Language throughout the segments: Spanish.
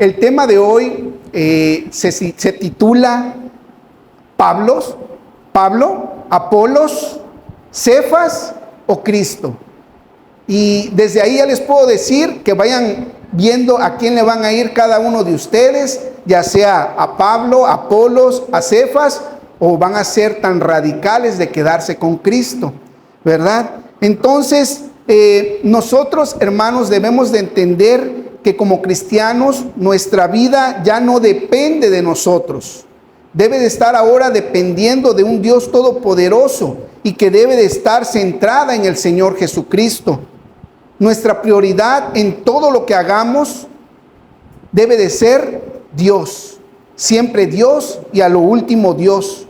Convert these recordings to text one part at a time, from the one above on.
El tema de hoy se titula Pablo, Apolos, Cefas o Cristo. Y desde ahí ya les puedo decir que vayan viendo a quién le van a ir cada uno de ustedes, ya sea a Pablo, a Apolos, a Cefas, o van a ser tan radicales de quedarse con Cristo, ¿verdad? Entonces, nosotros, hermanos, debemos de entender que como cristianos, nuestra vida ya no depende de nosotros. Debe de estar ahora dependiendo de un Dios todopoderoso y que debe de estar centrada en el Señor Jesucristo. Nuestra prioridad en todo lo que hagamos debe de ser Dios. Siempre Dios y a lo último Dios.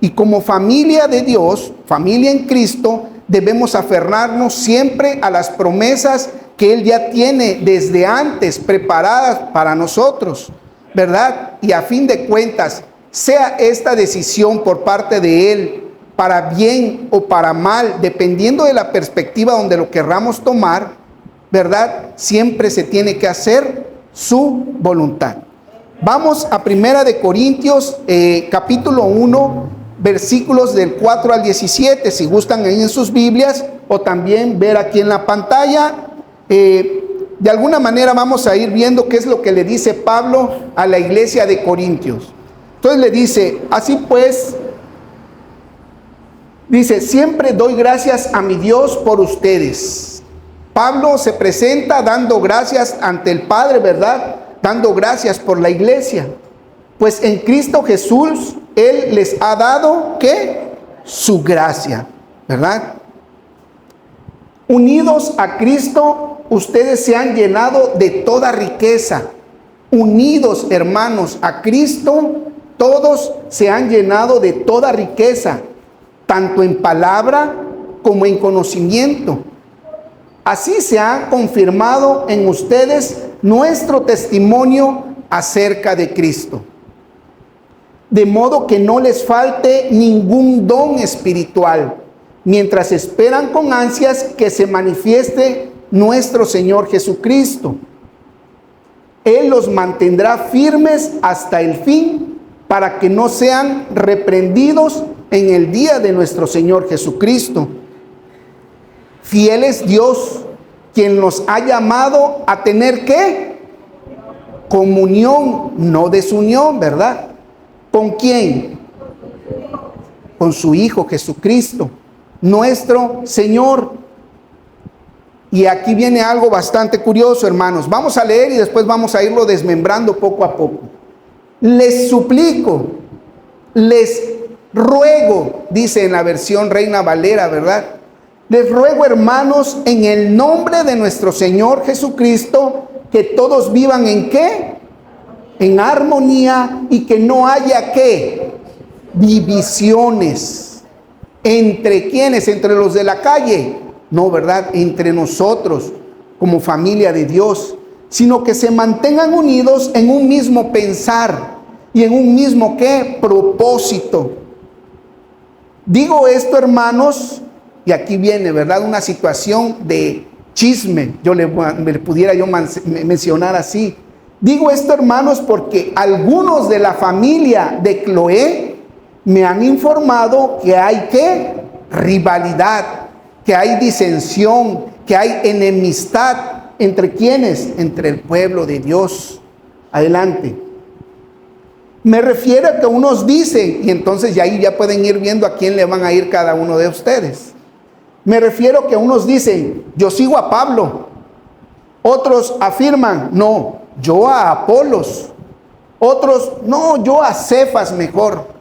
Y como familia de Dios, familia en Cristo, debemos aferrarnos siempre a las promesas que Él ya tiene desde antes preparadas para nosotros, ¿verdad? Y a fin de cuentas, sea esta decisión por parte de Él para bien o para mal, dependiendo de la perspectiva donde lo querramos tomar, ¿verdad? Siempre se tiene que hacer su voluntad. Vamos a 1 Corintios, capítulo 1, versículos del 4 al 17, si gustan ahí en sus Biblias, o también ver aquí en la pantalla. De alguna manera vamos a ir viendo qué es lo que le dice Pablo a la iglesia de Corintios. Entonces le dice, así pues, dice, siempre doy gracias a mi Dios por ustedes. Pablo se presenta dando gracias ante el Padre, ¿verdad? Dando gracias por la iglesia. Pues en Cristo Jesús, Él les ha dado, ¿qué? Su gracia, ¿verdad? Unidos a Cristo, ustedes se han llenado de toda riqueza. Unidos, hermanos, a Cristo, todos se han llenado de toda riqueza, tanto en palabra como en conocimiento. Así se ha confirmado en ustedes nuestro testimonio acerca de Cristo. De modo que no les falte ningún don espiritual, mientras esperan con ansias que se manifieste nuestro Señor Jesucristo. Él los mantendrá firmes hasta el fin, para que no sean reprendidos en el día de nuestro Señor Jesucristo. Fiel es Dios, quien nos ha llamado a tener, ¿qué? Comunión, no desunión, ¿verdad? ¿Con quién? Con su Hijo Jesucristo, nuestro Señor. Y aquí viene algo bastante curioso, hermanos. Vamos a leer y después vamos a irlo desmembrando poco a poco. Les suplico, les ruego, dice en la versión Reina Valera, ¿verdad? Les ruego, hermanos, en el nombre de nuestro Señor Jesucristo, que todos vivan ¿en qué? En armonía, y que no haya ¿qué? Divisiones. ¿Entre quiénes? ¿Entre los de la calle? No, ¿verdad? Entre nosotros, como familia de Dios, sino que se mantengan unidos en un mismo pensar y en un mismo ¿qué? Propósito. Digo esto, hermanos, y aquí viene, ¿verdad? Una situación de chisme, me pudiera yo mencionar así. Digo esto, hermanos, porque algunos de la familia de Cloé me han informado que hay ¿qué? Rivalidad, que hay disensión, que hay enemistad. ¿Entre quiénes? Entre el pueblo de Dios. Adelante. Me refiero a que unos dicen, y entonces ahí ya pueden ir viendo a quién le van a ir cada uno de ustedes. Me refiero a que unos dicen, yo sigo a Pablo. Otros afirman, no, yo a Apolos. Otros, no, yo a Cefas mejor.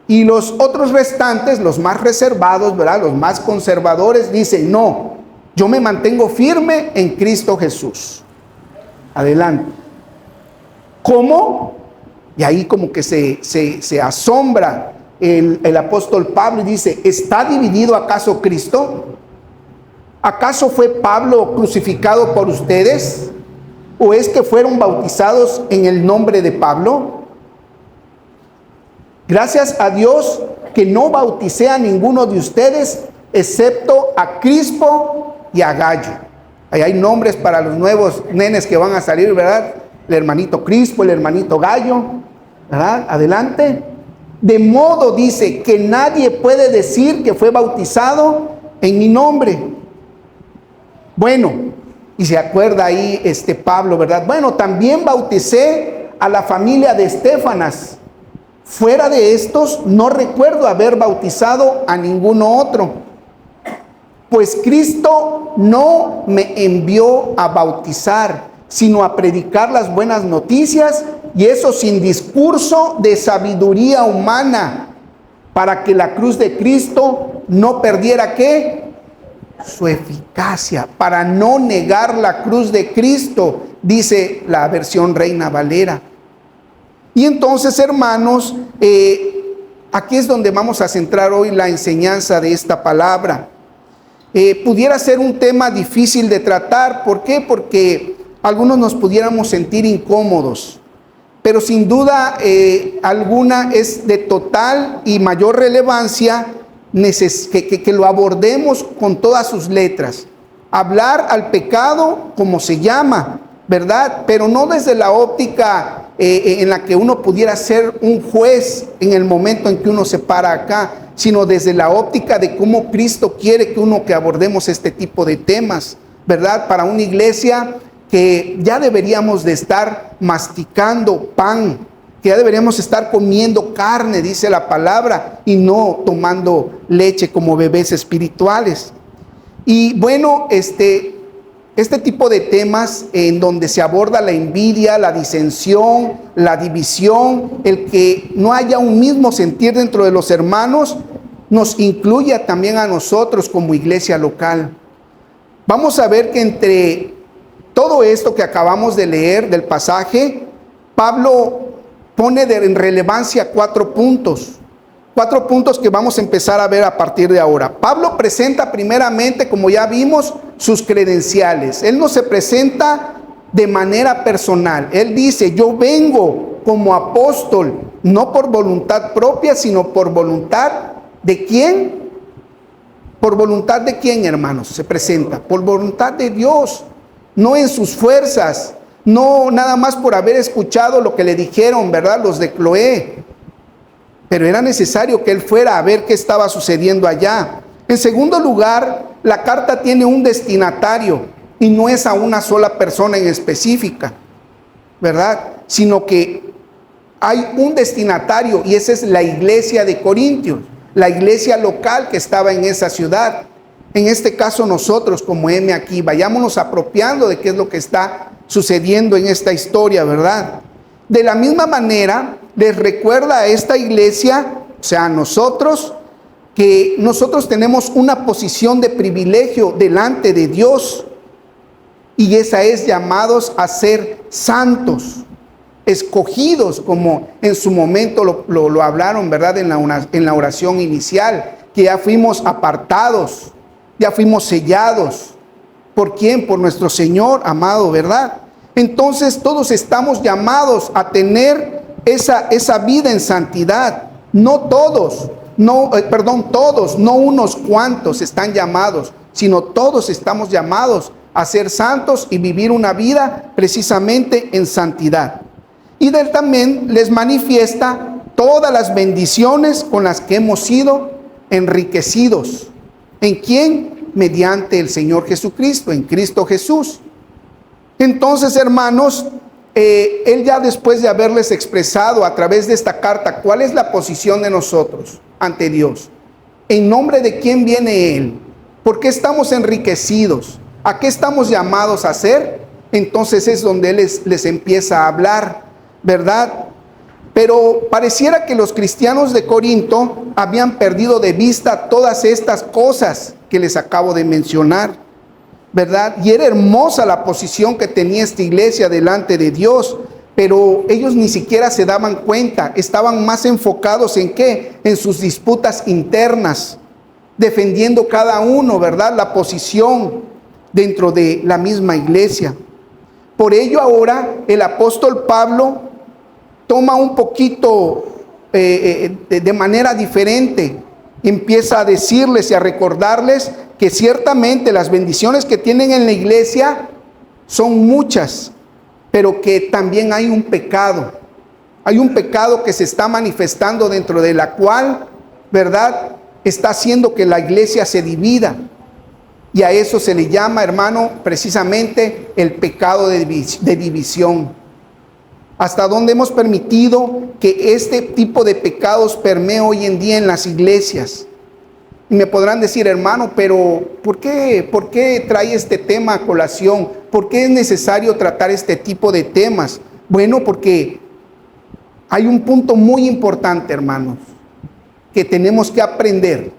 Y los otros restantes, los más reservados, ¿verdad? Los más conservadores, dicen, no, yo me mantengo firme en Cristo Jesús. Adelante. ¿Cómo? Y ahí como que se asombra el apóstol Pablo y dice, ¿está dividido acaso Cristo? ¿Acaso fue Pablo crucificado por ustedes? ¿O es que fueron bautizados en el nombre de Pablo? Gracias a Dios que no bauticé a ninguno de ustedes, excepto a Crispo y a Gallo. Ahí hay nombres para los nuevos nenes que van a salir, ¿verdad? el hermanito Crispo, el hermanito Gallo, ¿verdad? Adelante. De modo, dice, que nadie puede decir que fue bautizado en mi nombre. Bueno, y se acuerda ahí Pablo, ¿verdad? Bueno, también bauticé a la familia de Estéfanas. Fuera de estos, no recuerdo haber bautizado a ninguno otro. Pues Cristo no me envió a bautizar, sino a predicar las buenas noticias, y eso sin discurso de sabiduría humana, para que la cruz de Cristo no perdiera ¿qué? Su eficacia, para no negar la cruz de Cristo, dice la versión Reina Valera. Y entonces, hermanos, aquí es donde vamos a centrar hoy la enseñanza de esta palabra. Pudiera ser un tema difícil de tratar. ¿Por qué? Porque algunos nos pudiéramos sentir incómodos, pero sin duda alguna es de total y mayor relevancia que lo abordemos con todas sus letras. Hablar al pecado como se llama, ¿verdad? Pero no desde la óptica en la que uno pudiera ser un juez en el momento en que uno se para acá, sino desde la óptica de cómo Cristo quiere que abordemos este tipo de temas, ¿verdad? Para una iglesia que ya deberíamos de estar masticando pan, que ya deberíamos estar comiendo carne, dice la palabra, y no tomando leche como bebés espirituales. Y bueno, este tipo de temas en donde se aborda la envidia, la disensión, la división, el que no haya un mismo sentir dentro de los hermanos, nos incluye también a nosotros como iglesia local. Vamos a ver que entre todo esto que acabamos de leer del pasaje, Pablo pone en relevancia 4 puntos. 4 puntos que vamos a empezar a ver a partir de ahora. Pablo presenta primeramente, como ya vimos, sus credenciales. Él no se presenta de manera personal. Él dice, yo vengo como apóstol, no por voluntad propia, sino por voluntad de ¿quién? ¿Por voluntad de quién, hermanos? Se presenta por voluntad de Dios, no en sus fuerzas, no nada más por haber escuchado lo que le dijeron, ¿verdad? Los de Cloé. Pero era necesario que él fuera a ver qué estaba sucediendo allá. En segundo lugar, la carta tiene un destinatario y no es a una sola persona en específica, ¿verdad? Sino que hay un destinatario y esa es la iglesia de Corintios, la iglesia local que estaba en esa ciudad. En este caso nosotros como M aquí, vayámonos apropiando de qué es lo que está sucediendo en esta historia, ¿verdad? De la misma manera, les recuerda a esta iglesia, o sea, a nosotros, que nosotros tenemos una posición de privilegio delante de Dios, y esa es llamados a ser santos, escogidos, como en su momento lo hablaron, ¿verdad? En la oración inicial, que ya fuimos apartados, ya fuimos sellados. ¿Por quién? Por nuestro Señor amado, ¿verdad? Entonces todos estamos llamados a tener esa vida en santidad. No todos, todos, no unos cuantos están llamados, sino todos estamos llamados a ser santos y vivir una vida precisamente en santidad. Y de él también les manifiesta todas las bendiciones con las que hemos sido enriquecidos. ¿En quién? Mediante el Señor Jesucristo, en Cristo Jesús. Entonces, hermanos, él ya después de haberles expresado a través de esta carta cuál es la posición de nosotros ante Dios, en nombre de quién viene Él, por qué estamos enriquecidos, a qué estamos llamados a hacer, entonces es donde Él les empieza a hablar, ¿verdad? Pero pareciera que los cristianos de Corinto habían perdido de vista todas estas cosas que les acabo de mencionar, ¿verdad? Y era hermosa la posición que tenía esta iglesia delante de Dios, pero ellos ni siquiera se daban cuenta, estaban más enfocados ¿en qué? En sus disputas internas, defendiendo cada uno, ¿verdad? La posición dentro de la misma iglesia. Por ello ahora el apóstol Pablo toma un poquito de manera diferente, empieza a decirles y a recordarles que ciertamente las bendiciones que tienen en la iglesia son muchas, pero que también hay un pecado. Hay un pecado que se está manifestando dentro de la cual, ¿verdad?, está haciendo que la iglesia se divida. Y a eso se le llama, hermano, precisamente el pecado de división. Hasta dónde hemos permitido que este tipo de pecados permee hoy en día en las iglesias. Y me podrán decir, hermano, pero ¿por qué trae este tema a colación? ¿Por qué es necesario tratar este tipo de temas? Bueno, porque hay un punto muy importante, hermanos, que tenemos que aprender.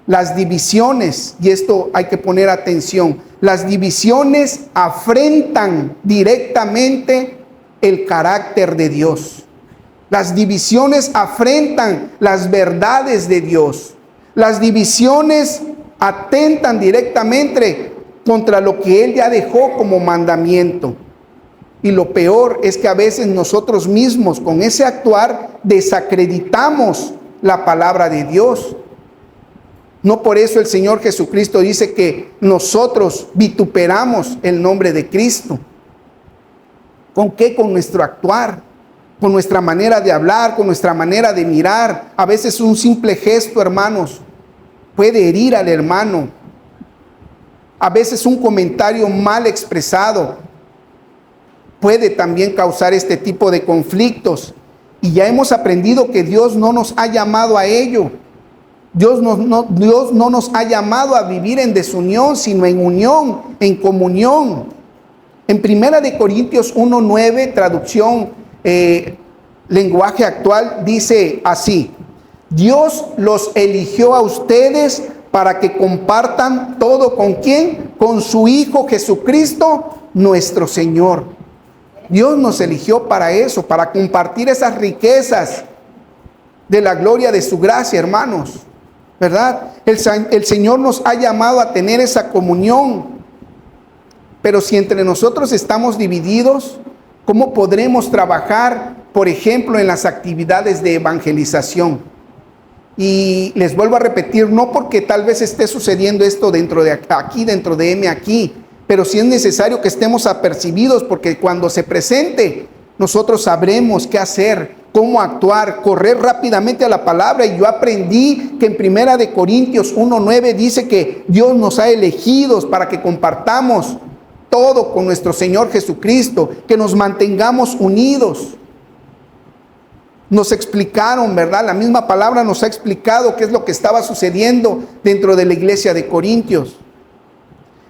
Las divisiones, y esto hay que poner atención, las divisiones afrentan directamente el carácter de Dios. Las divisiones afrentan las verdades de Dios. Las divisiones atentan directamente contra lo que Él ya dejó como mandamiento. Y lo peor es que a veces nosotros mismos con ese actuar desacreditamos la palabra de Dios. No por eso el Señor Jesucristo dice que nosotros vituperamos el nombre de Cristo. ¿Con qué? Con nuestro actuar, con nuestra manera de hablar, con nuestra manera de mirar. A veces un simple gesto, hermanos, puede herir al hermano. A veces un comentario mal expresado puede también causar este tipo de conflictos. Y ya hemos aprendido que Dios no nos ha llamado a ello. Dios no nos ha llamado a vivir en desunión, sino en unión, en comunión. En 1 Corintios 1:9, traducción lenguaje actual, dice así: Dios los eligió a ustedes para que compartan todo ¿con quién? Con su Hijo Jesucristo, nuestro Señor. Dios nos eligió para eso, para compartir esas riquezas de la gloria de su gracia, hermanos, ¿verdad? El Señor nos ha llamado a tener esa comunión. Pero si entre nosotros estamos divididos, ¿cómo podremos trabajar, por ejemplo, en las actividades de evangelización? Y les vuelvo a repetir, no porque tal vez esté sucediendo esto dentro de aquí, dentro de M aquí, pero sí es necesario que estemos apercibidos, porque cuando se presente, nosotros sabremos qué hacer, cómo actuar, correr rápidamente a la palabra. Y yo aprendí que en 1 Corintios 1:9 dice que Dios nos ha elegidos para que compartamos todo con nuestro Señor Jesucristo, que nos mantengamos unidos. Nos explicaron, ¿verdad? La misma palabra nos ha explicado qué es lo que estaba sucediendo dentro de la iglesia de Corintios.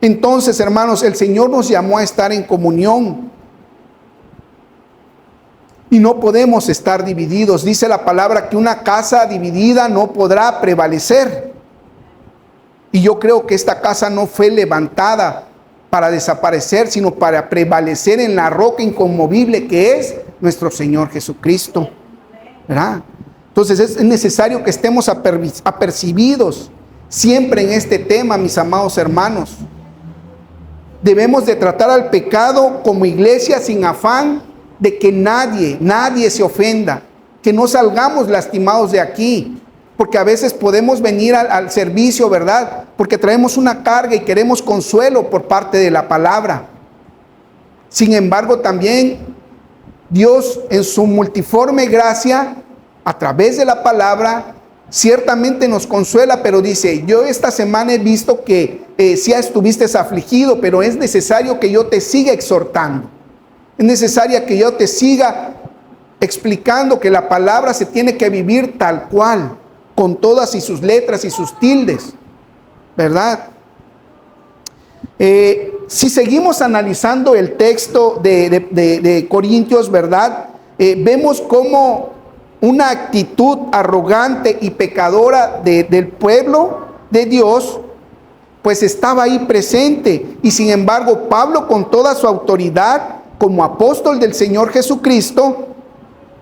Entonces, hermanos, el Señor nos llamó a estar en comunión. Y no podemos estar divididos. Dice la palabra que una casa dividida no podrá prevalecer. Y yo creo que esta casa no fue levantada para desaparecer, sino para prevalecer en la roca inconmovible que es nuestro Señor Jesucristo, ¿verdad? Entonces es necesario que estemos apercibidos siempre en este tema, mis amados hermanos. Debemos de tratar al pecado como iglesia sin afán de que nadie se ofenda, que no salgamos lastimados de aquí. Porque a veces podemos venir al servicio, ¿verdad? Porque traemos una carga y queremos consuelo por parte de la palabra. Sin embargo, también Dios en su multiforme gracia, a través de la palabra, ciertamente nos consuela, pero dice, yo esta semana he visto que sí estuviste afligido, pero es necesario que yo te siga exhortando. Es necesario que yo te siga explicando que la palabra se tiene que vivir tal cual, con todas y sus letras y sus tildes, ¿verdad? Si seguimos analizando el texto de Corintios, ¿verdad? Vemos cómo una actitud arrogante y pecadora del pueblo de Dios, pues estaba ahí presente. Y sin embargo, Pablo, con toda su autoridad como apóstol del Señor Jesucristo,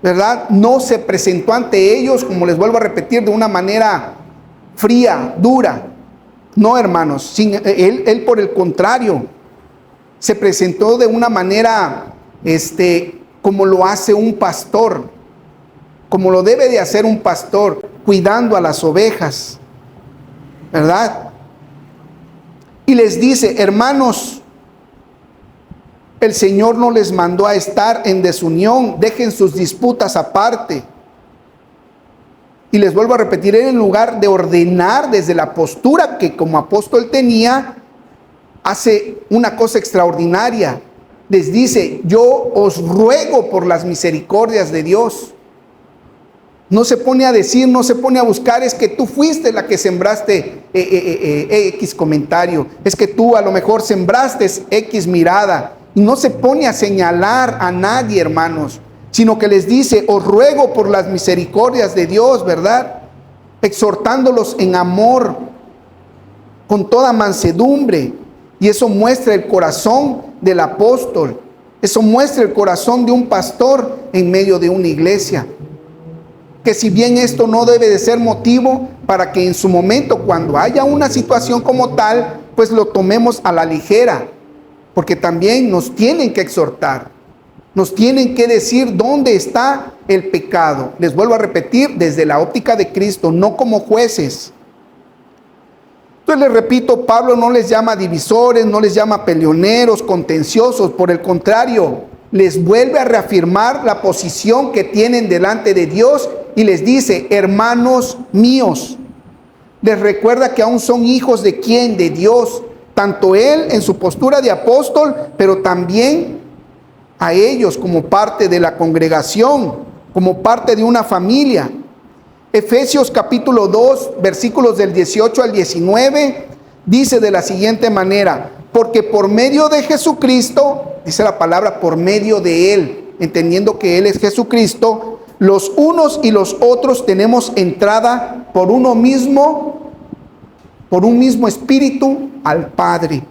¿verdad?, no se presentó ante ellos, como les vuelvo a repetir, de una manera fría, dura. No, hermanos, él por el contrario, se presentó de una manera, como lo hace un pastor, como lo debe de hacer un pastor, cuidando a las ovejas, ¿verdad? Y les dice, hermanos, El Señor no les mandó a estar en desunión. Dejen sus disputas aparte. Y les vuelvo a repetir, en lugar de ordenar desde la postura que como apóstol tenía, hace una cosa extraordinaria. Les dice: yo os ruego por las misericordias de Dios. No se pone a decir, no se pone a buscar, es que tú fuiste la que sembraste X comentario, es que tú a lo mejor sembraste X mirada. Y no se pone a señalar a nadie, hermanos, sino que les dice: os ruego por las misericordias de Dios, ¿verdad? Exhortándolos en amor, con toda mansedumbre. Y eso muestra el corazón del apóstol. Eso muestra el corazón de un pastor en medio de una iglesia. Que si bien esto no debe de ser motivo para que en su momento, cuando haya una situación como tal, pues lo tomemos a la ligera. Porque también nos tienen que exhortar. Nos tienen que decir dónde está el pecado. Les vuelvo a repetir, desde la óptica de Cristo, no como jueces. Entonces les repito, Pablo no les llama divisores, no les llama peleoneros, contenciosos. Por el contrario, les vuelve a reafirmar la posición que tienen delante de Dios y les dice: hermanos míos. Les recuerda que aún son hijos de ¿quién? De Dios. Tanto él en su postura de apóstol, pero también a ellos como parte de la congregación, como parte de una familia. Efesios capítulo 2, versículos del 18 al 19, dice de la siguiente manera: porque por medio de Jesucristo, dice la palabra, por medio de Él, entendiendo que Él es Jesucristo, los unos y los otros tenemos entrada por un mismo espíritu al Padre.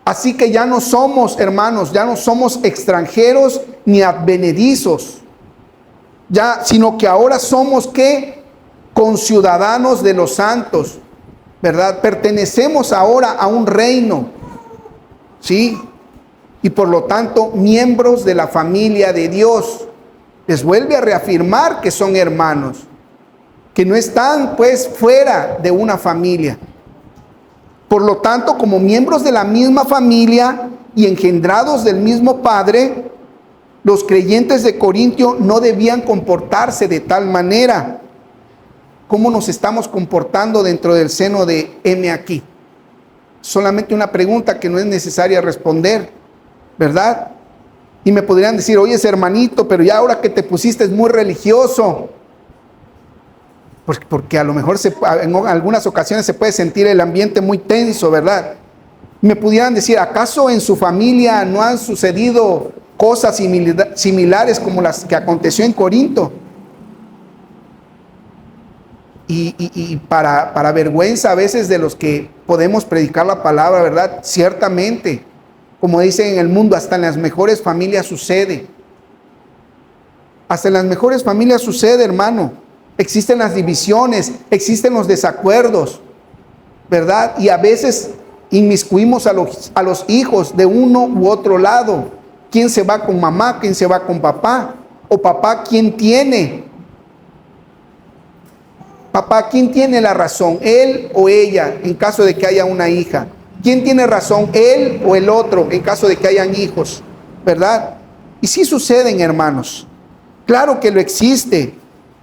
Así que ya no somos, hermanos, ya no somos extranjeros ni advenedizos, sino que ahora somos ¿qué? Conciudadanos de los santos, ¿verdad? Pertenecemos ahora a un reino, ¿sí? Y por lo tanto, miembros de la familia de Dios. Les vuelve a reafirmar que son hermanos, que no están pues fuera de una familia. Por lo tanto, como miembros de la misma familia y engendrados del mismo Padre, los creyentes de Corintio no debían comportarse de tal manera. ¿Cómo nos estamos comportando dentro del seno de M aquí? Solamente una pregunta que no es necesaria responder, ¿verdad? Y me podrían decir: oye, hermanito, pero ya ahora que te pusiste es muy religioso. Porque a lo mejor en algunas ocasiones se puede sentir el ambiente muy tenso, ¿verdad? Me pudieran decir: ¿acaso en su familia no han sucedido cosas similares como las que aconteció en Corinto? Y para vergüenza a veces de los que podemos predicar la palabra, ¿verdad? Ciertamente, como dicen en el mundo, hasta en las mejores familias sucede. Hasta en las mejores familias sucede, hermano. Existen las divisiones, existen los desacuerdos, ¿verdad? Y a veces inmiscuimos a los hijos de uno u otro lado. ¿Quién se va con mamá? ¿Quién se va con papá? O papá, ¿quién tiene? Papá, ¿quién tiene la razón? ¿Él o ella en caso de que haya una hija? ¿Quién tiene razón? ¿Él o el otro en caso de que hayan hijos? ¿Verdad? Y sí suceden, hermanos. Claro que lo existe.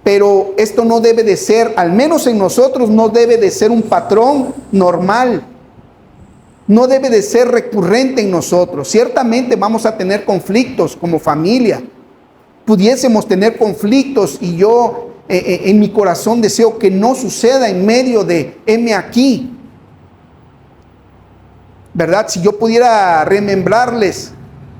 Pero esto no debe de ser, al menos en nosotros, no debe de ser un patrón normal. No debe de ser recurrente en nosotros. Ciertamente vamos a tener conflictos como familia. Pudiésemos tener conflictos y yo en mi corazón deseo que no suceda en medio de M aquí. ¿Verdad? Si yo pudiera remembrarles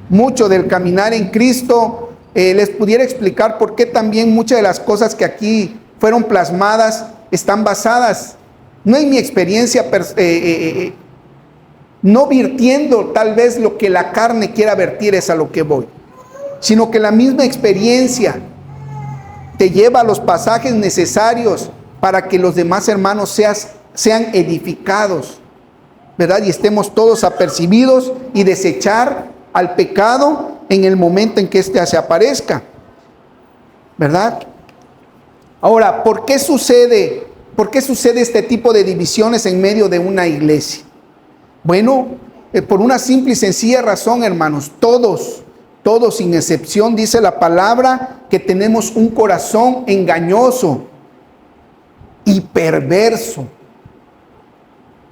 mucho del caminar en Cristo, les pudiera explicar por qué también muchas de las cosas que aquí fueron plasmadas están basadas, no en mi experiencia, no virtiendo tal vez lo que la carne quiera vertir, es a lo que voy, sino que la misma experiencia te lleva a los pasajes necesarios para que los demás hermanos sean edificados, ¿verdad? Y estemos todos apercibidos y desechar al pecado en el momento en que éste se aparezca, ¿verdad? Ahora, ¿por qué sucede este tipo de divisiones en medio de una iglesia? Bueno, Por una simple y sencilla razón, hermanos, todos sin excepción, dice la palabra, que tenemos un corazón engañoso y perverso,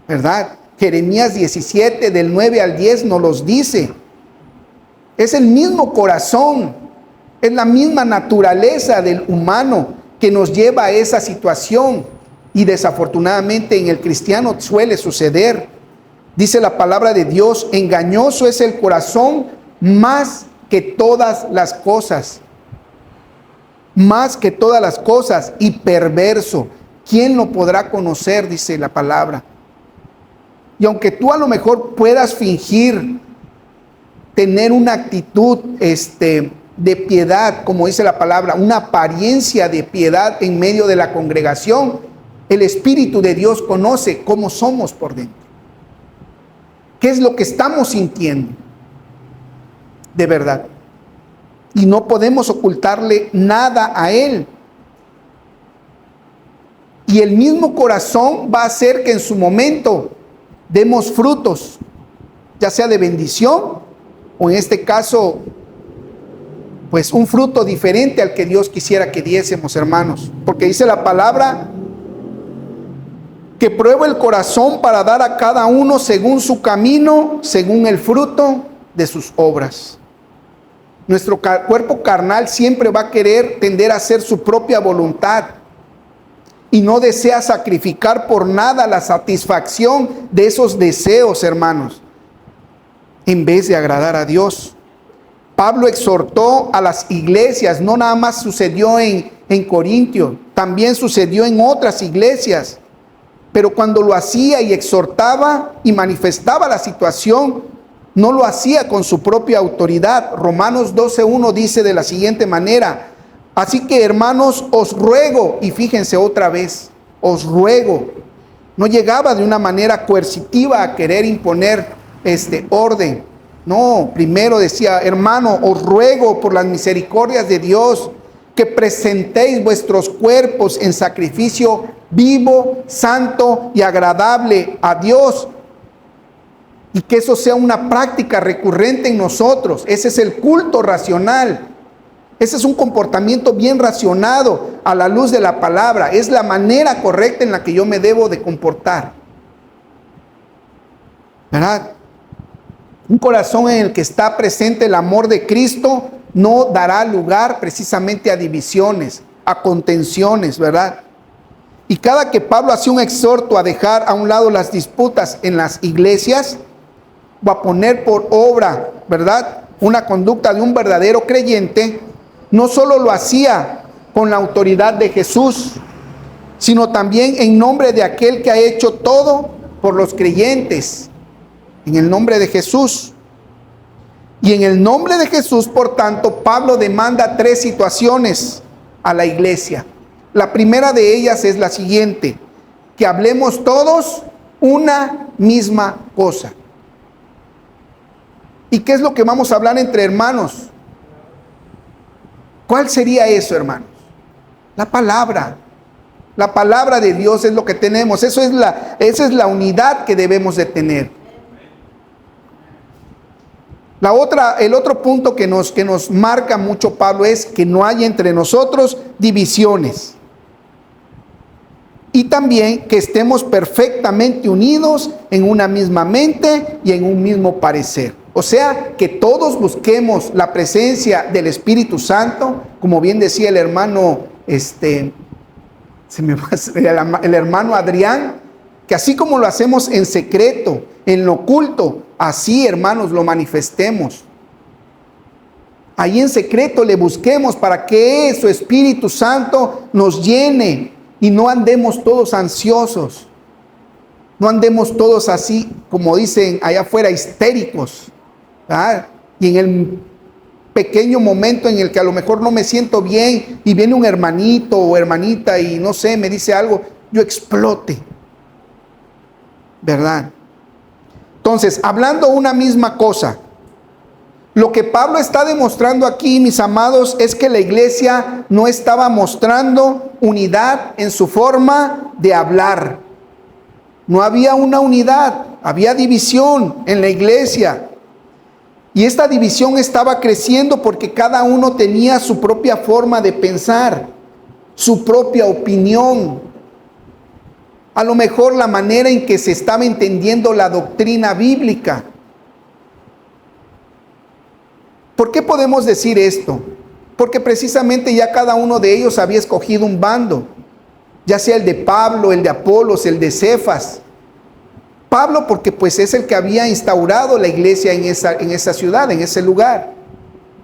¿verdad? Jeremías 17, del 9 al 10 nos los dice. Es el mismo corazón, es la misma naturaleza del humano que nos lleva a esa situación. Y desafortunadamente en el cristiano suele suceder. Dice la palabra de Dios, engañoso es el corazón más que todas las cosas. Más que todas las cosas, y perverso. ¿Quién lo podrá conocer? Dice la palabra. Y aunque tú a lo mejor puedas fingir tener una actitud de piedad, como dice la palabra, una apariencia de piedad en medio de la congregación, el Espíritu de Dios conoce cómo somos por dentro. ¿Qué es lo que estamos sintiendo? De verdad. Y no podemos ocultarle nada a Él. Y el mismo corazón va a hacer que en su momento demos frutos, ya sea de bendición o en este caso, pues un fruto diferente al que Dios quisiera que diésemos, hermanos. Porque dice la palabra que prueba el corazón para dar a cada uno según su camino, según el fruto de sus obras. Nuestro cuerpo carnal siempre va a querer tender a hacer su propia voluntad y no desea sacrificar por nada la satisfacción de esos deseos, hermanos, en vez de agradar a Dios. Pablo exhortó a las iglesias, no nada más sucedió en Corintio, también sucedió en otras iglesias, pero cuando lo hacía y exhortaba y manifestaba la situación, no lo hacía con su propia autoridad. Romanos 12:1 dice de la siguiente manera: así que, hermanos, os ruego, y fíjense otra vez, os ruego. No llegaba de una manera coercitiva a querer imponer orden. No, primero decía: hermano, os ruego por las misericordias de Dios que presentéis vuestros cuerpos en sacrificio vivo, santo y agradable a Dios. Y que eso sea una práctica recurrente en nosotros. Ese es el culto racional. Ese es un comportamiento bien racionado a la luz de la palabra. Es la manera correcta en la que yo me debo de comportar, ¿verdad? Un corazón en el que está presente el amor de Cristo no dará lugar precisamente a divisiones, a contenciones, ¿verdad? Y cada que Pablo hacía un exhorto a dejar a un lado las disputas en las iglesias, o a poner por obra, ¿verdad?, una conducta de un verdadero creyente, no solo lo hacía con la autoridad de Jesús, sino también en nombre de aquel que ha hecho todo por los creyentes, en el nombre de Jesús. Y en el nombre de Jesús, por tanto, Pablo demanda 3 situaciones a la iglesia. La primera de ellas es la siguiente: que hablemos todos una misma cosa. ¿Y qué es lo que vamos a hablar entre hermanos? ¿Cuál sería eso, hermanos? La palabra. La palabra de Dios es lo que tenemos. Esa es la unidad que debemos de tener. El otro punto que nos marca mucho Pablo es que no haya entre nosotros divisiones. Y también que estemos perfectamente unidos en una misma mente y en un mismo parecer. O sea, que todos busquemos la presencia del Espíritu Santo, como bien decía el hermano, el hermano Adrián, que así como lo hacemos en secreto, en lo oculto, así, hermanos, lo manifestemos. Ahí en secreto le busquemos para que su Espíritu Santo nos llene y no andemos todos ansiosos. No andemos todos así, como dicen allá afuera, histéricos, ¿verdad? Y en el pequeño momento en el que a lo mejor no me siento bien y viene un hermanito o hermanita y no sé, me dice algo, yo explote, ¿verdad? Entonces, hablando una misma cosa, lo que Pablo está demostrando aquí, mis amados, es que la iglesia no estaba mostrando unidad en su forma de hablar. No había una unidad, había división en la iglesia. Y esta división estaba creciendo porque cada uno tenía su propia forma de pensar, su propia opinión. A lo mejor la manera en que se estaba entendiendo la doctrina bíblica. ¿Por qué podemos decir esto? Porque precisamente ya cada uno de ellos había escogido un bando, ya sea el de Pablo, el de Apolos, el de Cefas. Pablo porque pues es el que había instaurado la iglesia en esa ciudad, en ese lugar.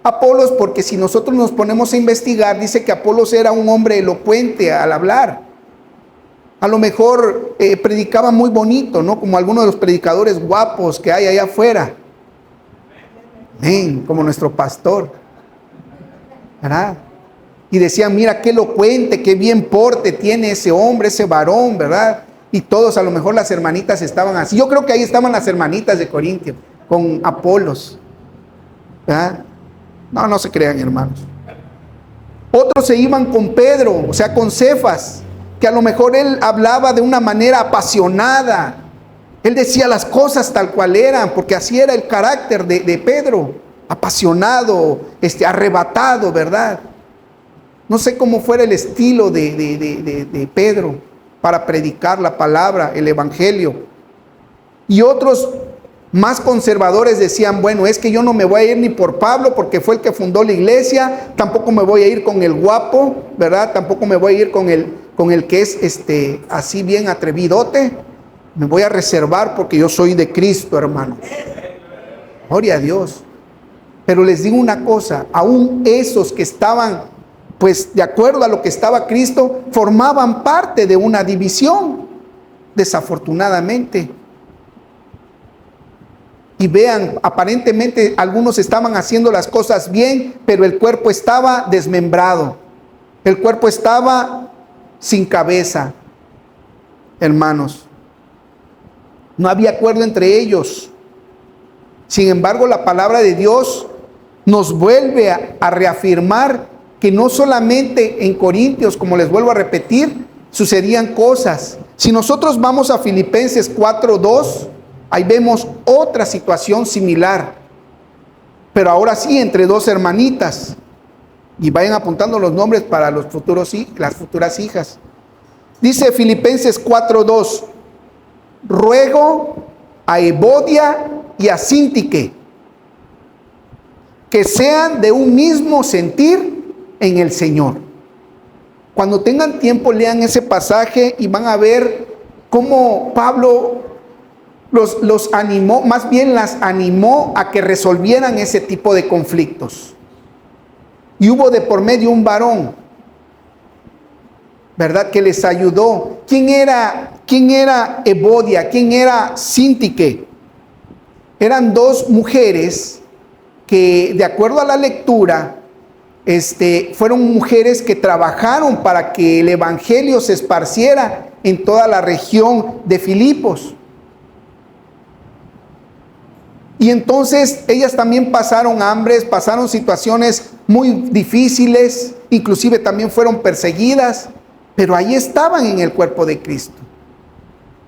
Apolos porque si nosotros nos ponemos a investigar, dice que Apolos era un hombre elocuente al hablar. A lo mejor predicaba muy bonito, ¿no? Como algunos de los predicadores guapos que hay allá afuera. Amén, como nuestro pastor, ¿verdad? Y decían, mira qué elocuente, qué bien porte tiene ese hombre, ese varón, ¿verdad? Y todos, a lo mejor las hermanitas estaban así. Yo creo que ahí estaban las hermanitas de Corintio, con Apolos, ¿verdad? No se crean, hermanos. Otros se iban con Pedro, o sea, con Cefas, que a lo mejor él hablaba de una manera apasionada. Él decía las cosas tal cual eran, porque así era el carácter de Pedro, apasionado, arrebatado, ¿verdad? No sé cómo fuera el estilo de Pedro para predicar la palabra, el evangelio. Y otros más conservadores decían, bueno, es que yo no me voy a ir ni por Pablo, porque fue el que fundó la iglesia, tampoco me voy a ir con el guapo, ¿verdad? Tampoco me voy a ir con el que es así bien atrevidote. Me voy a reservar porque yo soy de Cristo, hermanos. Gloria a Dios. Pero les digo una cosa, aún esos que estaban, pues de acuerdo a lo que estaba Cristo, formaban parte de una división, desafortunadamente. Y vean, aparentemente algunos estaban haciendo las cosas bien, pero el cuerpo estaba desmembrado. El cuerpo estaba sin cabeza, hermanos. No había acuerdo entre ellos. Sin embargo, la palabra de Dios nos vuelve a reafirmar que no solamente en Corintios, como les vuelvo a repetir, sucedían cosas. Si nosotros vamos a Filipenses 4:2, ahí vemos otra situación similar, pero ahora sí entre dos hermanitas. Y vayan apuntando los nombres para las futuras hijas. Dice Filipenses 4:2, ruego a Evodia y a Síntique que sean de un mismo sentir en el Señor. Cuando tengan tiempo, lean ese pasaje y van a ver cómo Pablo los animó, más bien las animó a que resolvieran ese tipo de conflictos. Y hubo de por medio un varón, ¿verdad?, que les ayudó. ¿Quién era Evodia? ¿Quién era Síntique? Eran dos mujeres que, de acuerdo a la lectura, fueron mujeres que trabajaron para que el evangelio se esparciera en toda la región de Filipos. Y entonces ellas también pasaron hambres, pasaron situaciones muy difíciles, inclusive también fueron perseguidas, pero ahí estaban en el cuerpo de Cristo.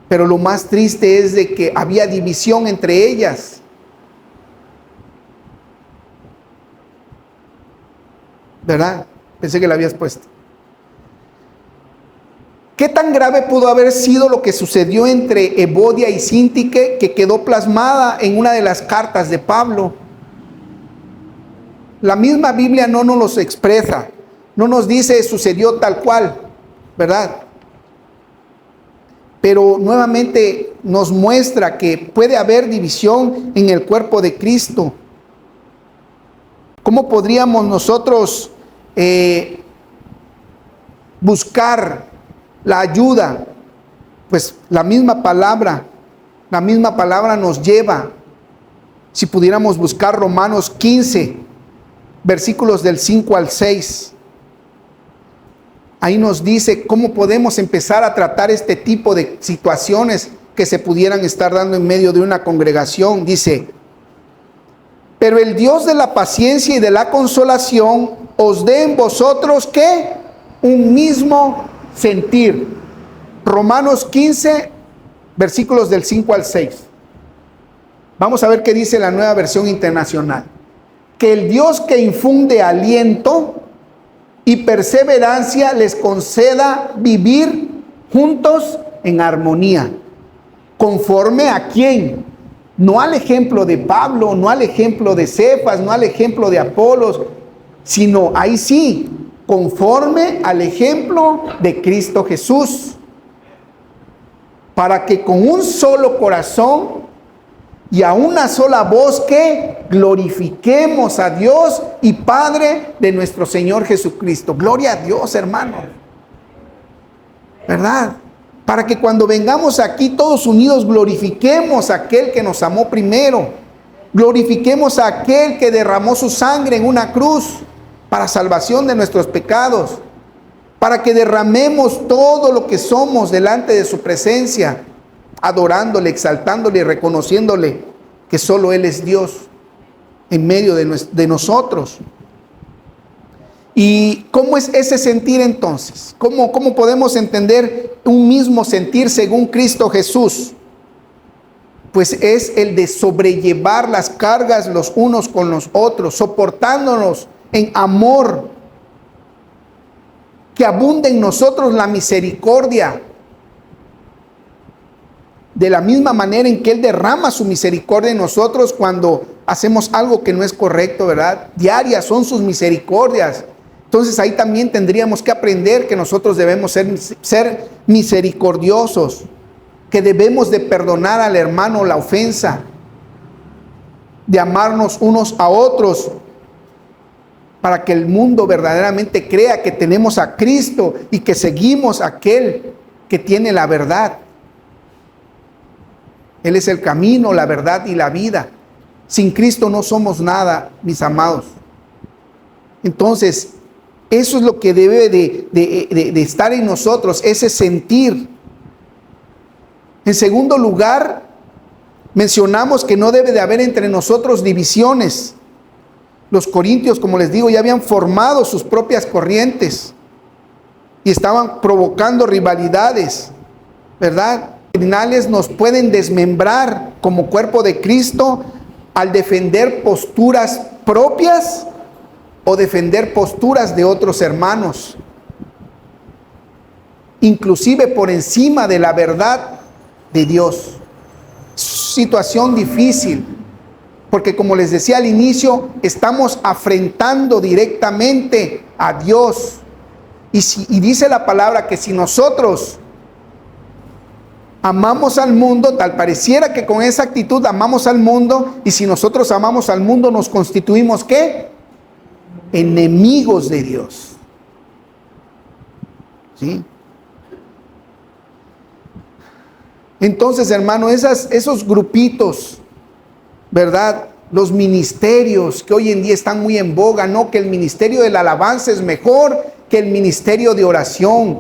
Pero lo más triste es de que había división entre ellas. ¿Verdad? Pensé que la habías puesto. ¿Qué tan grave pudo haber sido lo que sucedió entre Evodia y Síntique, que quedó plasmada en una de las cartas de Pablo? La misma Biblia no nos los expresa, no nos dice sucedió tal cual, ¿verdad? Pero nuevamente nos muestra que puede haber división en el cuerpo de Cristo. ¿Cómo podríamos nosotros buscar la ayuda? Pues la misma palabra nos lleva. Si pudiéramos buscar Romanos 15, versículos del 5 al 6. Ahí nos dice cómo podemos empezar a tratar este tipo de situaciones que se pudieran estar dando en medio de una congregación. Dice, pero el Dios de la paciencia y de la consolación os dé en vosotros, ¿qué? Un mismo sentir. Romanos 15, versículos del 5 al 6. Vamos a ver qué dice la Nueva Versión Internacional. Que el Dios que infunde aliento y perseverancia les conceda vivir juntos en armonía. ¿Conforme a quién? No al ejemplo de Pablo, no al ejemplo de Cefas, no al ejemplo de Apolos, sino ahí sí, conforme al ejemplo de Cristo Jesús. Para que con un solo corazón y a una sola voz que glorifiquemos a Dios y Padre de nuestro Señor Jesucristo. Gloria a Dios, hermano. ¿Verdad? Para que cuando vengamos aquí todos unidos glorifiquemos a aquel que nos amó primero. Glorifiquemos a aquel que derramó su sangre en una cruz para salvación de nuestros pecados. Para que derramemos todo lo que somos delante de su presencia, adorándole, exaltándole y reconociéndole que solo Él es Dios en medio de nosotros. ¿Y cómo es ese sentir entonces? ¿Cómo podemos entender un mismo sentir según Cristo Jesús? Pues es el de sobrellevar las cargas los unos con los otros, soportándonos en amor, que abunde en nosotros la misericordia. De la misma manera en que Él derrama su misericordia en nosotros cuando hacemos algo que no es correcto, ¿verdad? Diarias son sus misericordias. Entonces ahí también tendríamos que aprender que nosotros debemos ser misericordiosos, que debemos de perdonar al hermano la ofensa, de amarnos unos a otros, para que el mundo verdaderamente crea que tenemos a Cristo y que seguimos a aquel que tiene la verdad. Él es el camino, la verdad y la vida. Sin Cristo no somos nada, mis amados. Entonces, eso es lo que debe de estar en nosotros, ese sentir. En segundo lugar, mencionamos que no debe de haber entre nosotros divisiones. Los corintios, como les digo, ya habían formado sus propias corrientes y estaban provocando rivalidades, ¿verdad? Doctrinales nos pueden desmembrar como cuerpo de Cristo al defender posturas propias o defender posturas de otros hermanos, inclusive por encima de la verdad de Dios. Situación difícil, porque como les decía al inicio, estamos afrentando directamente a Dios. Y dice la palabra que si nosotros amamos al mundo, tal pareciera que con esa actitud amamos al mundo, y si nosotros amamos al mundo nos constituimos ¿qué? Enemigos de Dios. ¿Sí? Entonces, hermano, esos grupitos, ¿verdad? Los ministerios que hoy en día están muy en boga, no, que el ministerio de la alabanza es mejor que el ministerio de oración,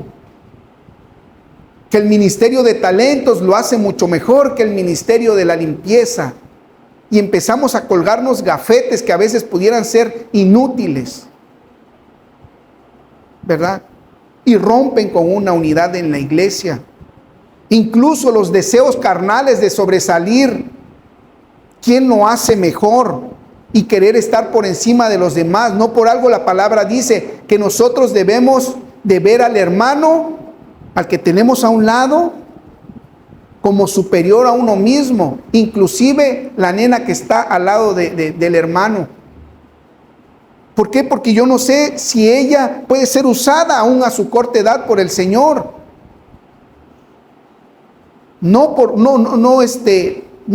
que el ministerio de talentos lo hace mucho mejor que el ministerio de la limpieza. Y empezamos a colgarnos gafetes que a veces pudieran ser inútiles, ¿verdad? Y rompen con una unidad en la iglesia. Incluso los deseos carnales de sobresalir, ¿quién lo hace mejor? Y querer estar por encima de los demás. No por algo la palabra dice que nosotros debemos de ver al hermano, al que tenemos a un lado, como superior a uno mismo, inclusive la nena que está al lado del hermano. ¿Por qué? Porque yo no sé si ella puede ser usada aún a su corta edad por el Señor. No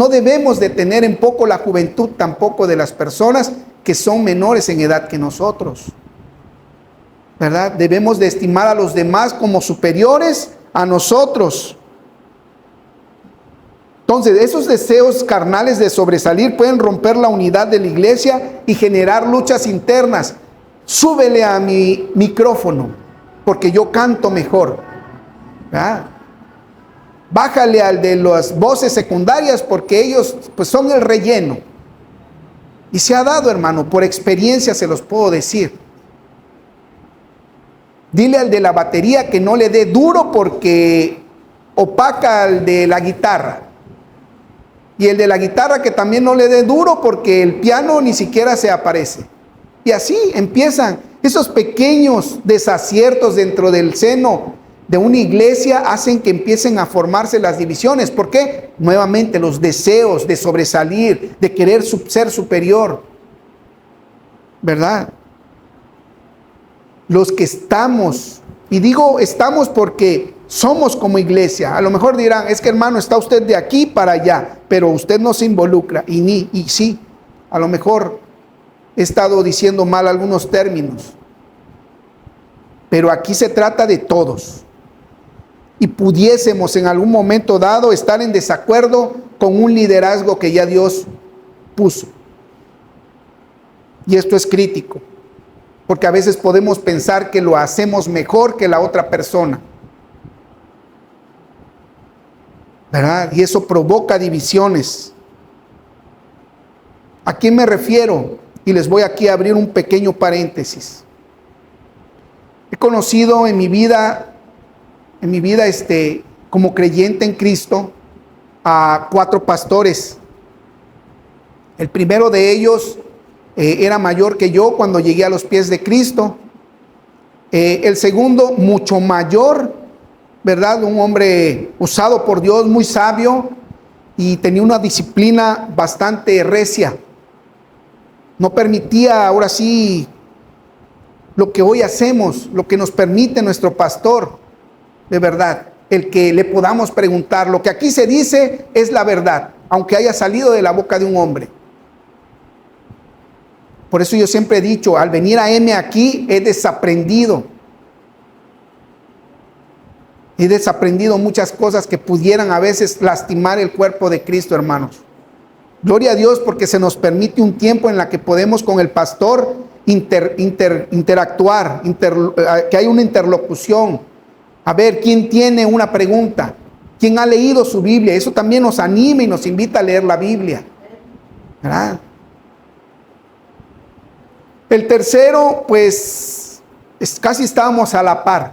debemos de tener en poco la juventud tampoco de las personas que son menores en edad que nosotros, ¿verdad? Debemos de estimar a los demás como superiores a nosotros. Entonces, esos deseos carnales de sobresalir pueden romper la unidad de la iglesia y generar luchas internas. Súbele a mi micrófono, porque yo canto mejor, ¿verdad? Bájale al de las voces secundarias, porque ellos pues son el relleno. Y se ha dado, hermano, por experiencia se los puedo decir. Dile al de la batería que no le dé duro, porque opaca al de la guitarra. Y el de la guitarra que también no le dé duro porque el piano ni siquiera se aparece. Y así empiezan esos pequeños desaciertos dentro del seno de una iglesia, hacen que empiecen a formarse las divisiones. ¿Por qué? Nuevamente los deseos de sobresalir, de querer ser superior, ¿verdad? Los que estamos, y digo estamos porque somos como iglesia. A lo mejor dirán, es que hermano, está usted de aquí para allá, pero usted no se involucra. Y sí, a lo mejor he estado diciendo mal algunos términos, pero aquí se trata de todos. Y pudiésemos en algún momento dado estar en desacuerdo con un liderazgo que ya Dios puso. Y esto es crítico, porque a veces podemos pensar que lo hacemos mejor que la otra persona, ¿verdad? Y eso provoca divisiones. ¿A quién me refiero? Y les voy aquí a abrir un pequeño paréntesis. He conocido en mi vida como creyente en Cristo, a 4 pastores. El primero de ellos era mayor que yo cuando llegué a los pies de Cristo. El segundo, mucho mayor, ¿verdad? Un hombre usado por Dios, muy sabio, y tenía una disciplina bastante recia. No permitía, ahora sí, lo que hoy hacemos, lo que nos permite nuestro pastor, de verdad, el que le podamos preguntar. Lo que aquí se dice es la verdad, aunque haya salido de la boca de un hombre. Por eso yo siempre he dicho, al venir a M aquí, he desaprendido muchas cosas que pudieran a veces lastimar el cuerpo de Cristo, hermanos. Gloria a Dios porque se nos permite un tiempo en la que podemos con el pastor interactuar, que hay una interlocución. A ver, ¿quién tiene una pregunta? ¿Quién ha leído su Biblia? Eso también nos anima y nos invita a leer la Biblia, ¿verdad? El tercero, pues, casi estábamos a la par.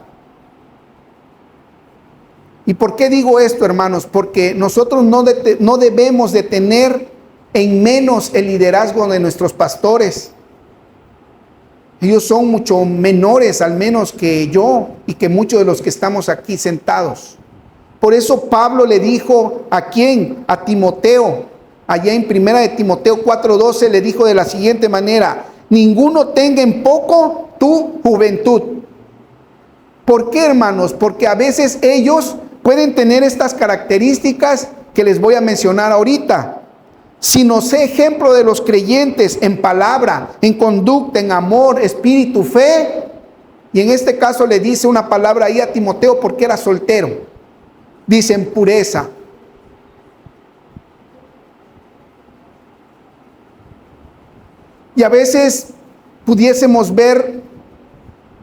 ¿Y por qué digo esto, hermanos? Porque nosotros no debemos de tener en menos el liderazgo de nuestros pastores. Ellos son mucho menores, al menos que yo y que muchos de los que estamos aquí sentados. Por eso Pablo le dijo, ¿a quién? A Timoteo. Allá en 1 de Timoteo 4:12 le dijo de la siguiente manera: ninguno tenga en poco tu juventud. ¿Por qué, hermanos? Porque a veces ellos pueden tener estas características que les voy a mencionar ahorita. Sino sé ejemplo de los creyentes en palabra, en conducta, en amor, espíritu, fe. Y en este caso le dice una palabra ahí a Timoteo porque era soltero. Dice en pureza. Y a veces pudiésemos ver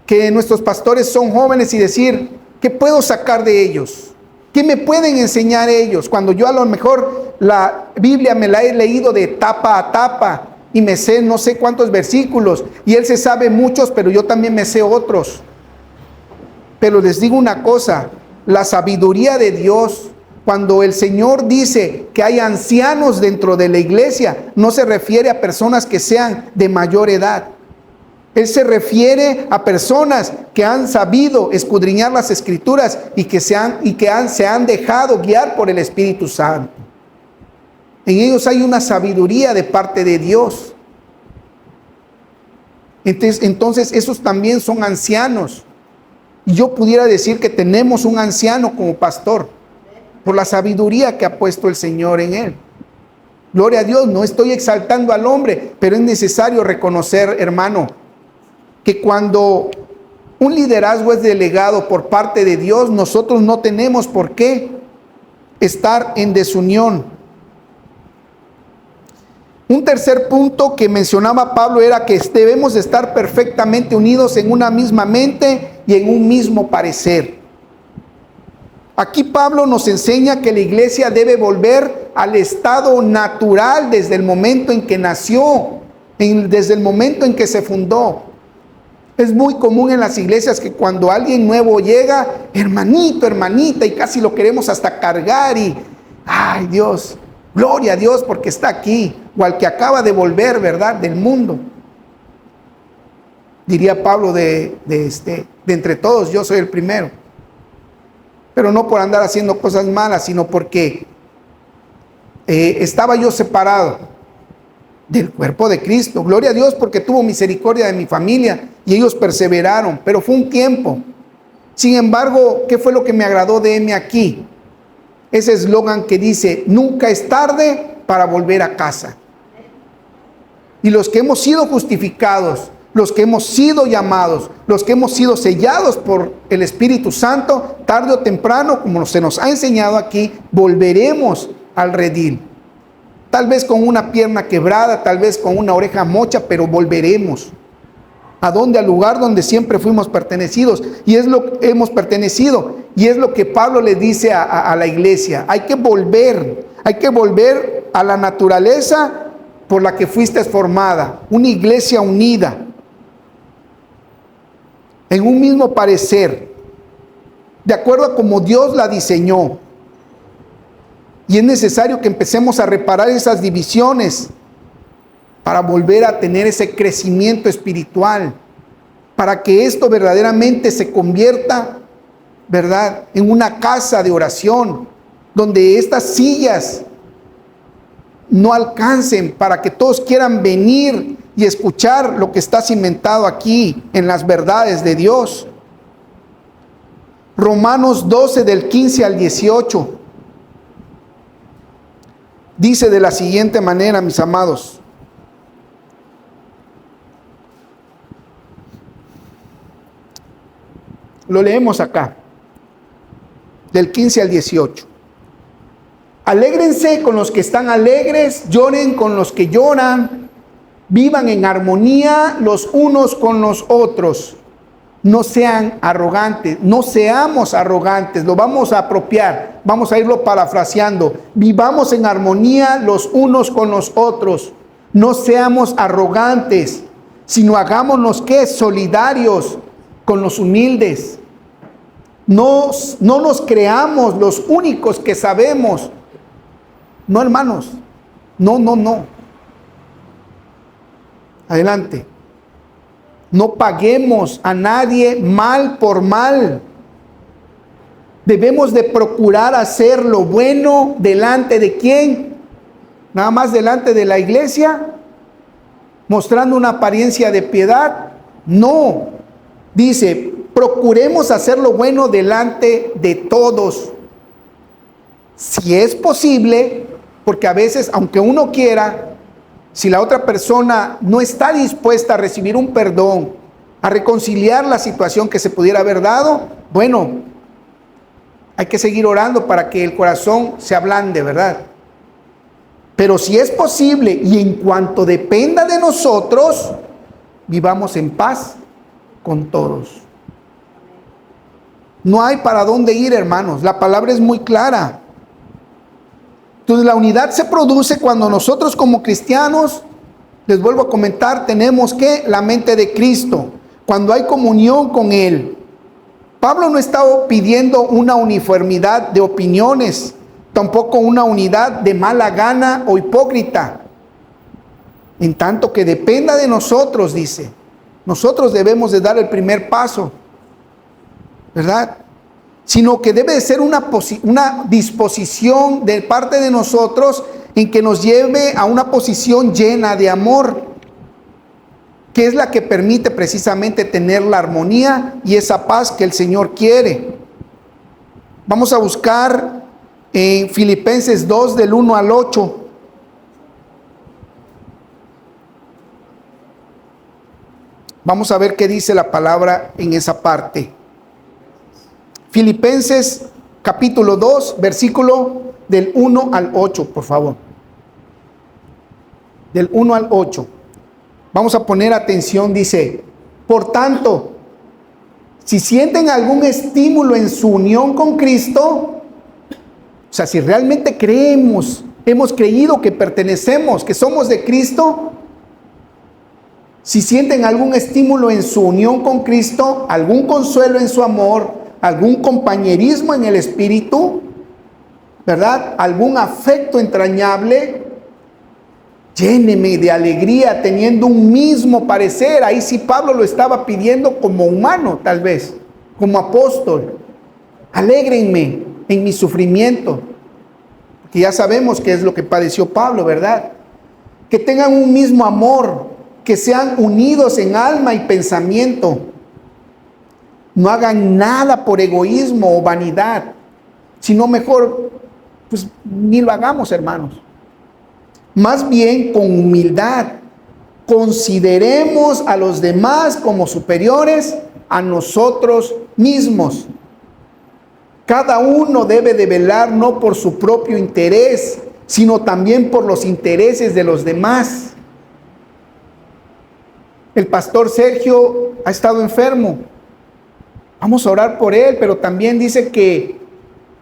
que nuestros pastores son jóvenes y decir, ¿qué puedo sacar de ellos? ¿Qué me pueden enseñar ellos? Cuando yo a lo mejor la Biblia me la he leído de tapa a tapa y me sé no sé cuántos versículos y él se sabe muchos, pero yo también me sé otros. Pero les digo una cosa, la sabiduría de Dios, cuando el Señor dice que hay ancianos dentro de la iglesia, no se refiere a personas que sean de mayor edad. Él se refiere a personas que han sabido escudriñar las Escrituras y que se han dejado guiar por el Espíritu Santo. En ellos hay una sabiduría de parte de Dios. Entonces esos también son ancianos. Y yo pudiera decir que tenemos un anciano como pastor, por la sabiduría que ha puesto el Señor en él. Gloria a Dios, no estoy exaltando al hombre, pero es necesario reconocer, hermano, que cuando un liderazgo es delegado por parte de Dios, nosotros no tenemos por qué estar en desunión. Un tercer punto que mencionaba Pablo era que debemos de estar perfectamente unidos en una misma mente y en un mismo parecer. Aquí Pablo nos enseña que la iglesia debe volver al estado natural desde el momento en que nació, desde el momento en que se fundó. Es muy común en las iglesias que cuando alguien nuevo llega, hermanito, hermanita, y casi lo queremos hasta cargar y, ay Dios, gloria a Dios porque está aquí, o al que acaba de volver, ¿verdad?, del mundo. Diría Pablo de entre todos, yo soy el primero. Pero no por andar haciendo cosas malas, sino porque estaba yo separado del cuerpo de Cristo. Gloria a Dios porque tuvo misericordia de mi familia y ellos perseveraron, pero fue un tiempo. Sin embargo, ¿qué fue lo que me agradó de M aquí? Ese eslogan que dice, nunca es tarde para volver a casa. Y los que hemos sido justificados, los que hemos sido llamados, los que hemos sido sellados por el Espíritu Santo, tarde o temprano, como se nos ha enseñado aquí, volveremos al redil. Tal vez con una pierna quebrada, tal vez con una oreja mocha, pero volveremos. ¿A dónde? Al lugar donde siempre fuimos pertenecidos. Y es lo que hemos pertenecido. Y es lo que Pablo le dice a la iglesia. Hay que volver a la naturaleza por la que fuiste formada. Una iglesia unida, en un mismo parecer, de acuerdo a como Dios la diseñó. Y es necesario que empecemos a reparar esas divisiones para volver a tener ese crecimiento espiritual, para que esto verdaderamente se convierta, ¿verdad?, en una casa de oración, donde estas sillas no alcancen, para que todos quieran venir y escuchar lo que está cimentado aquí en las verdades de Dios. Romanos 12 del 15 al 18 dice de la siguiente manera, mis amados. Lo leemos acá, del 15 al 18. Alégrense con los que están alegres, lloren con los que lloran, vivan en armonía los unos con los otros. No sean arrogantes, no seamos arrogantes, lo vamos a apropiar, vamos a irlo parafraseando. Vivamos en armonía los unos con los otros, no seamos arrogantes, sino hagámonos ¿qué? Solidarios con los humildes. No nos creamos los únicos que sabemos. No, hermanos, no. Adelante. No paguemos a nadie mal por mal. Debemos de procurar hacer lo bueno delante de ¿quién? Nada más delante de la iglesia, mostrando una apariencia de piedad. No, dice, procuremos hacer lo bueno delante de todos. Si es posible, porque a veces, aunque uno quiera, si la otra persona no está dispuesta a recibir un perdón, a reconciliar la situación que se pudiera haber dado, bueno, hay que seguir orando para que el corazón se ablande, ¿verdad? Pero si es posible y en cuanto dependa de nosotros, vivamos en paz con todos. No hay para dónde ir, hermanos. La palabra es muy clara. Entonces la unidad se produce cuando nosotros como cristianos, les vuelvo a comentar, tenemos que la mente de Cristo, cuando hay comunión con Él. Pablo no estaba pidiendo una uniformidad de opiniones, tampoco una unidad de mala gana o hipócrita. En tanto que dependa de nosotros, dice, nosotros debemos de dar el primer paso, ¿verdad? Sino que debe de ser una disposición de parte de nosotros en que nos lleve a una posición llena de amor, que es la que permite precisamente tener la armonía y esa paz que el Señor quiere. Vamos a buscar en Filipenses 2 del 1 al 8. Vamos a ver qué dice la palabra en esa parte. Filipenses capítulo 2, versículo del 1 al 8, por favor. Del 1 al 8. Vamos a poner atención, dice, por tanto, si sienten algún estímulo en su unión con Cristo, o sea, si realmente creemos, hemos creído que pertenecemos, que somos de Cristo, Si sienten algún estímulo en su unión con Cristo, algún consuelo en su amor, algún compañerismo en el espíritu, ¿verdad? Algún afecto entrañable, lléneme de alegría teniendo un mismo parecer. Ahí sí Pablo lo estaba pidiendo como humano, tal vez, como apóstol. Alégrenme en mi sufrimiento, porque ya sabemos qué es lo que padeció Pablo, ¿verdad? Que tengan un mismo amor, que sean unidos en alma y pensamiento. No hagan nada por egoísmo o vanidad, sino mejor, pues ni lo hagamos, hermanos. Más bien con humildad, consideremos a los demás como superiores a nosotros mismos. Cada uno debe de velar no por su propio interés, sino también por los intereses de los demás. El pastor Sergio ha estado enfermo. Vamos a orar por él, pero también dice que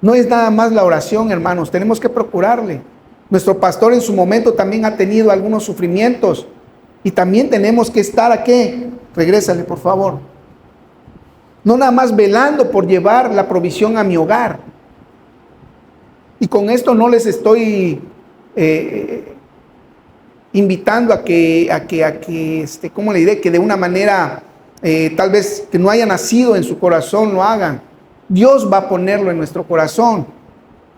no es nada más la oración, hermanos. Tenemos que procurarle. Nuestro pastor en su momento también ha tenido algunos sufrimientos. Y también tenemos que estar aquí. Regrésale, por favor. No nada más velando por llevar la provisión a mi hogar. Y con esto no les estoy invitando a que ¿cómo le diré? Que de una manera, tal vez que no haya nacido en su corazón, lo hagan. Dios va a ponerlo en nuestro corazón.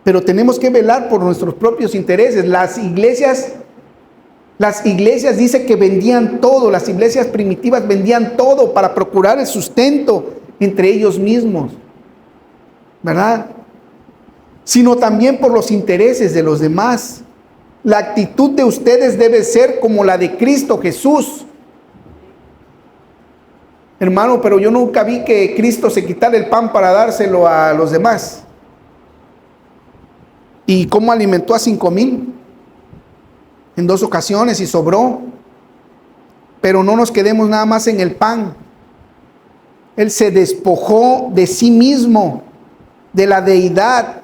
Pero tenemos que velar por nuestros propios intereses. Las iglesias dice que vendían todo, las iglesias primitivas vendían todo para procurar el sustento entre ellos mismos, ¿verdad? Sino también por los intereses de los demás. La actitud de ustedes debe ser como la de Cristo Jesús. Hermano, pero yo nunca vi que Cristo se quitara el pan para dárselo a los demás. ¿Y cómo alimentó a 5,000? En 2 ocasiones y sobró. Pero no nos quedemos nada más en el pan. Él se despojó de sí mismo, de la deidad.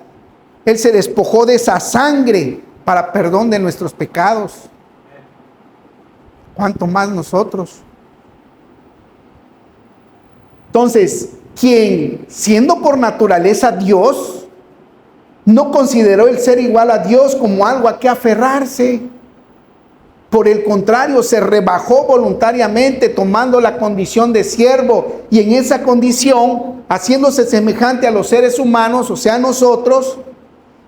Él se despojó de esa sangre para perdón de nuestros pecados. ¿Cuánto más nosotros? Entonces, quien siendo por naturaleza Dios, no consideró el ser igual a Dios como algo a que aferrarse. Por el contrario, se rebajó voluntariamente tomando la condición de siervo, y en esa condición, haciéndose semejante a los seres humanos, o sea, nosotros,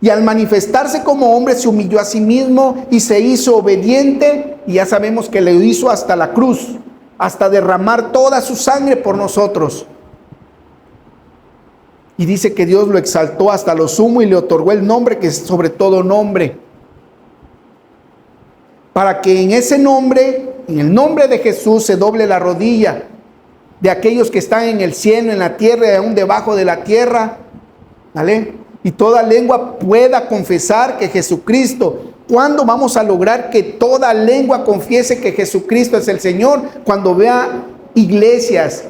y al manifestarse como hombre se humilló a sí mismo y se hizo obediente, y ya sabemos que lo hizo hasta la cruz, hasta derramar toda su sangre por nosotros. Y dice que Dios lo exaltó hasta lo sumo y le otorgó el nombre que es sobre todo nombre. Para que en ese nombre, en el nombre de Jesús, se doble la rodilla de aquellos que están en el cielo, en la tierra y aún debajo de la tierra. ¿Vale? Y toda lengua pueda confesar que Jesucristo. ¿Cuándo vamos a lograr que toda lengua confiese que Jesucristo es el Señor? Cuando vea iglesias,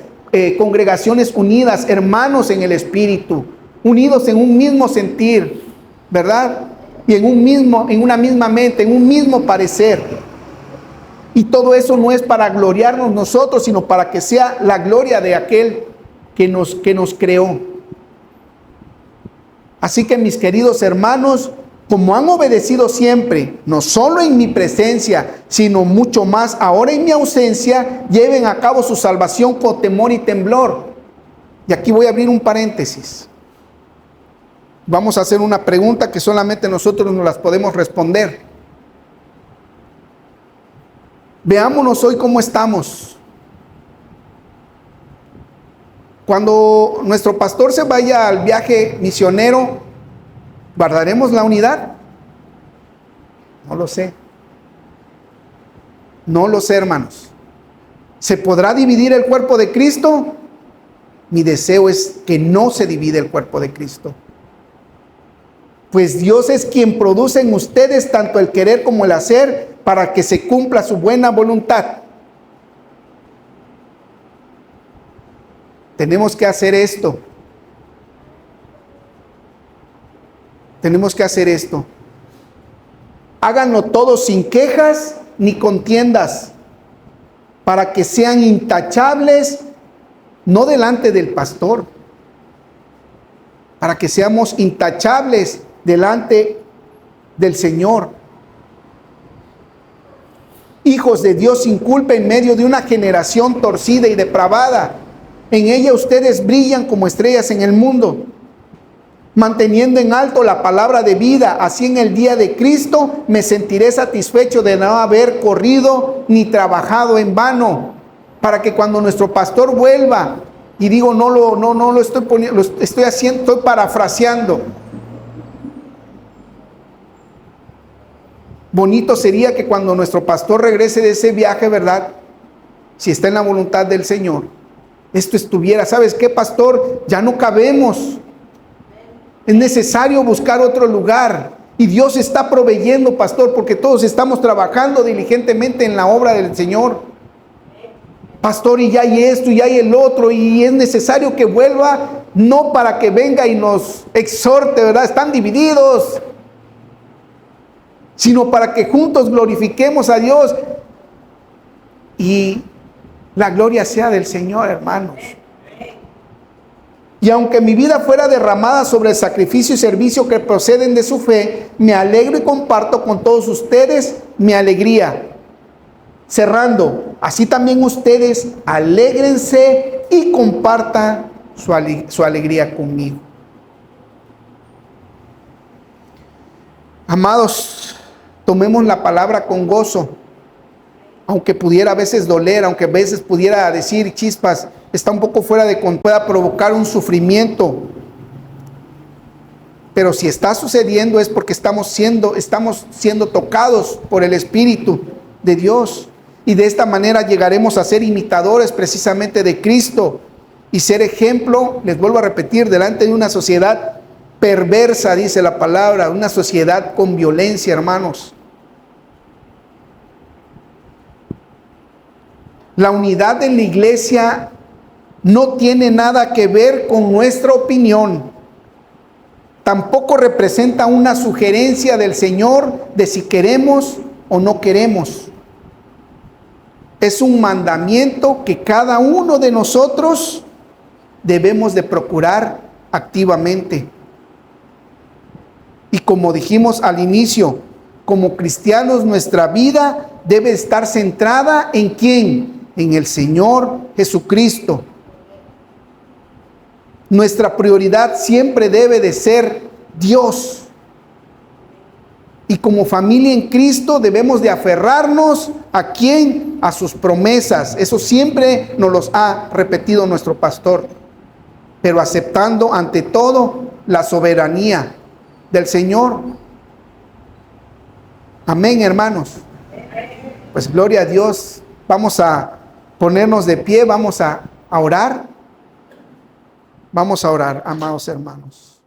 congregaciones unidas, hermanos en el Espíritu, unidos en un mismo sentir, ¿verdad? Y en una misma mente, en un mismo parecer. Y todo eso no es para gloriarnos nosotros, sino para que sea la gloria de aquel que nos creó. Así que, mis queridos hermanos, como han obedecido siempre, no solo en mi presencia, sino mucho más ahora en mi ausencia, lleven a cabo su salvación con temor y temblor. Y aquí voy a abrir un paréntesis. Vamos a hacer una pregunta que solamente nosotros nos las podemos responder. Veámonos hoy cómo estamos. Cuando nuestro pastor se vaya al viaje misionero, ¿guardaremos la unidad? No lo sé. No lo sé, hermanos. ¿Se podrá dividir el cuerpo de Cristo? Mi deseo es que no se divide el cuerpo de Cristo. Pues Dios es quien produce en ustedes tanto el querer como el hacer para que se cumpla su buena voluntad. Tenemos que hacer esto. Tenemos que hacer esto. Háganlo todo sin quejas ni contiendas, para que sean intachables, no delante del pastor, para que seamos intachables delante del Señor. Hijos de Dios sin culpa en medio de una generación torcida y depravada. En ella ustedes brillan como estrellas en el mundo, manteniendo en alto la palabra de vida. Así en el día de Cristo me sentiré satisfecho de no haber corrido ni trabajado en vano, para que cuando nuestro pastor vuelva, y digo, no lo estoy poniendo, lo estoy haciendo, estoy parafraseando. Bonito sería que cuando nuestro pastor regrese de ese viaje, ¿verdad? Si está en la voluntad del Señor, esto estuviera, ¿sabes qué, pastor? Ya no cabemos. Es necesario buscar otro lugar. Y Dios está proveyendo, pastor, porque todos estamos trabajando diligentemente en la obra del Señor. Pastor, y ya hay esto, y ya hay el otro, y es necesario que vuelva, no para que venga y nos exhorte, ¿verdad? Están divididos, sino para que juntos glorifiquemos a Dios y la gloria sea del Señor, hermanos. Y aunque mi vida fuera derramada sobre el sacrificio y servicio que proceden de su fe, me alegro y comparto con todos ustedes mi alegría. Cerrando, así también ustedes alégrense y compartan su alegría conmigo. Amados, tomemos la palabra con gozo, aunque pudiera a veces doler, aunque a veces pudiera decir chispas, está un poco fuera de control, pueda provocar un sufrimiento. Pero si está sucediendo es porque estamos siendo tocados por el Espíritu de Dios. Y de esta manera llegaremos a ser imitadores precisamente de Cristo y ser ejemplo, les vuelvo a repetir, delante de una sociedad perversa, dice la palabra, una sociedad con violencia, hermanos. La unidad en la iglesia no tiene nada que ver con nuestra opinión. Tampoco representa una sugerencia del Señor de si queremos o no queremos. Es un mandamiento que cada uno de nosotros debemos de procurar activamente. Y como dijimos al inicio, como cristianos nuestra vida debe estar centrada ¿en quién? En el Señor Jesucristo. Nuestra prioridad siempre debe de ser Dios. Y como familia en Cristo debemos de aferrarnos ¿a quién? A sus promesas. Eso siempre nos los ha repetido nuestro pastor. Pero aceptando ante todo la soberanía del Señor. Amén, hermanos. Pues gloria a Dios. Vamos a ponernos de pie, vamos a orar. Vamos a orar, amados hermanos.